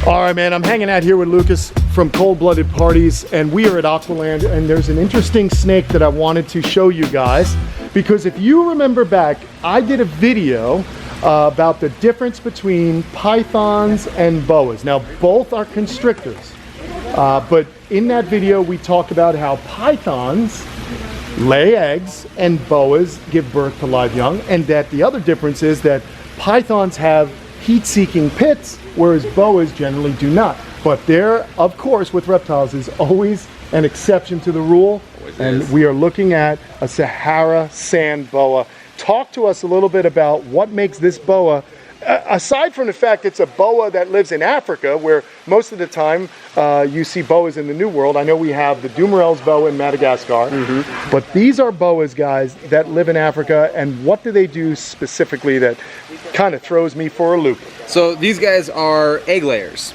All right, man, I'm hanging out here with Lucas from Cold-Blooded Parties, and we are at Aqualand, and there's an interesting snake that I wanted to show you guys, because if you remember back, I did a video about the difference between pythons and boas. Now, both are constrictors, but in that video, we talked about how pythons lay eggs and boas give birth to live young, and that the other difference is that pythons have heat-seeking pits, whereas boas generally do not. But there, of course, with reptiles is always an exception to the rule, and we are looking at a Saharan Sand Boa. Talk to us a little bit about what makes this boa, aside from the fact it's a boa that lives in Africa, where most of the time you see boas in the New World. I know we have the Dumerel's boa in Madagascar, but these are boas, guys, that live in Africa, and what do they do specifically that kind of throws me for a loop? So these guys are egg layers.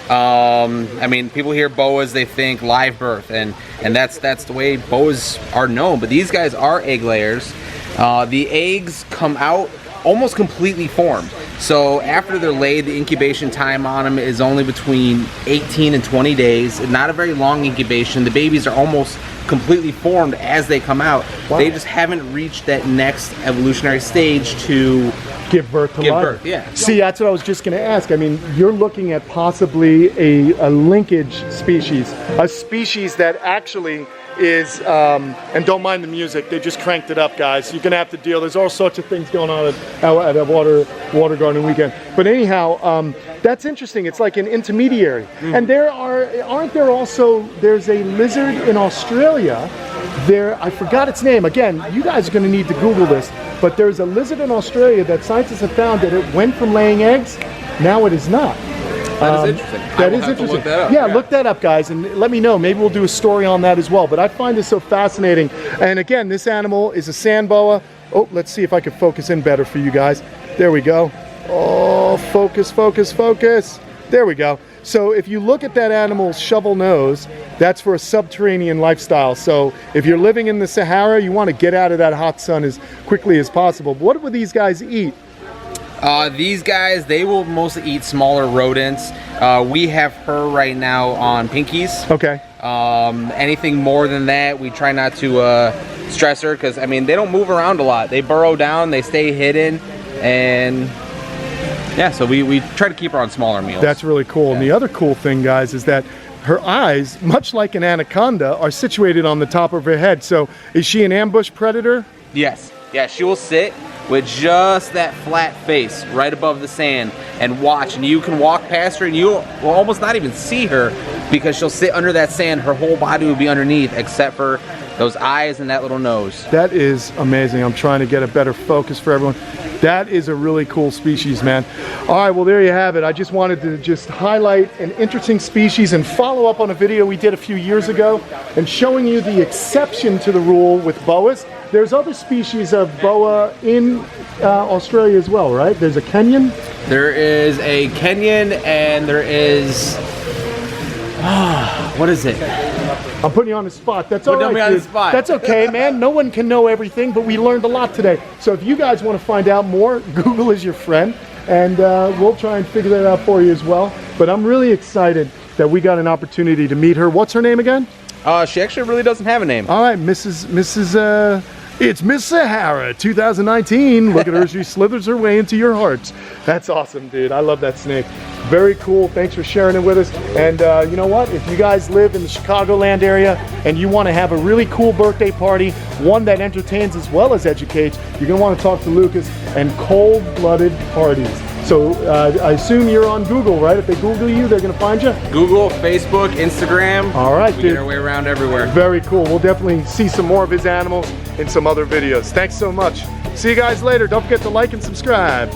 I mean, people hear boas, they think live birth, and that's the way boas are known, but these guys are egg layers. The eggs come out almost completely formed. So after they're laid, the incubation time on them is only between 18 and 20 days. Not a very long incubation. The babies are almost completely formed as they come out. Wow. They just haven't reached that next evolutionary stage to give birth to life. Yeah. See, that's what I was just going to ask. I mean, you're looking at possibly a linkage species, a species that actually is, and don't mind the music, they just cranked it up, guys. You're going to have to deal. There's all sorts of things going on at a water garden weekend. But anyhow, that's interesting. It's like an intermediary. And aren't there also, there's a lizard in Australia there, I forgot its name. Again, you guys are going to need to Google this, but there's a lizard in Australia that scientists have found that it went from laying eggs, now it is not. That is interesting. That is interesting. Look that up. Yeah, look that up, guys, and let me know. Maybe we'll do a story on that as well. But I find this so fascinating. And again, this animal is a sand boa. Oh, let's see if I can focus in better for you guys. There we go. Oh, focus, focus, focus. There we go. So if you look at that animal's shovel nose, that's for a subterranean lifestyle. So if you're living in the Sahara, you want to get out of that hot sun as quickly as possible. But what would these guys eat? These guys, they will mostly eat smaller rodents. We have her right now on pinkies. Okay. Anything more than that, we try not to stress her, because I mean, they don't move around a lot. They burrow down, they stay hidden, and yeah, so we try to keep her on smaller meals. That's really cool. Yeah. And the other cool thing, guys, is that her eyes, much like an anaconda, are situated on the top of her head. So is she an ambush predator? Yes. Yeah, she will sit with just that flat face right above the sand and watch, and you can walk past her and you will almost not even see her, because she'll sit under that sand. Her whole body will be underneath except for those eyes and that little nose. That is amazing. I'm trying to get a better focus for everyone. That is a really cool species, man. All right, well, there you have it. I just wanted to just highlight an interesting species and follow up on a video we did a few years ago and showing you the exception to the rule with boas. There's other species of boa in Australia as well, right? There's a Kenyan? There is a Kenyan, and there is, what is it? I'm putting you on the spot. That's all right, Put me on the spot. That's okay, man. No one can know everything, but we learned a lot today. So if you guys want to find out more, Google is your friend, and we'll try and figure that out for you as well. But I'm really excited that we got an opportunity to meet her. What's her name again? She actually really doesn't have a name. All right, it's Miss Sahara 2019. Look at her, she slithers her way into your hearts. That's awesome, dude. I love that snake. Very cool. Thanks for sharing it with us. And you know what? If you guys live in the Chicagoland area and you want to have a really cool birthday party, one that entertains as well as educates, you're going to want to talk to Lucas and Cold-Blooded Parties. So I assume you're on Google, right? If they Google you, they're going to find you? Google, Facebook, Instagram. All right, we get our way around everywhere. Very cool. We'll definitely see some more of his animals in some other videos. Thanks so much. See you guys later. Don't forget to like and subscribe.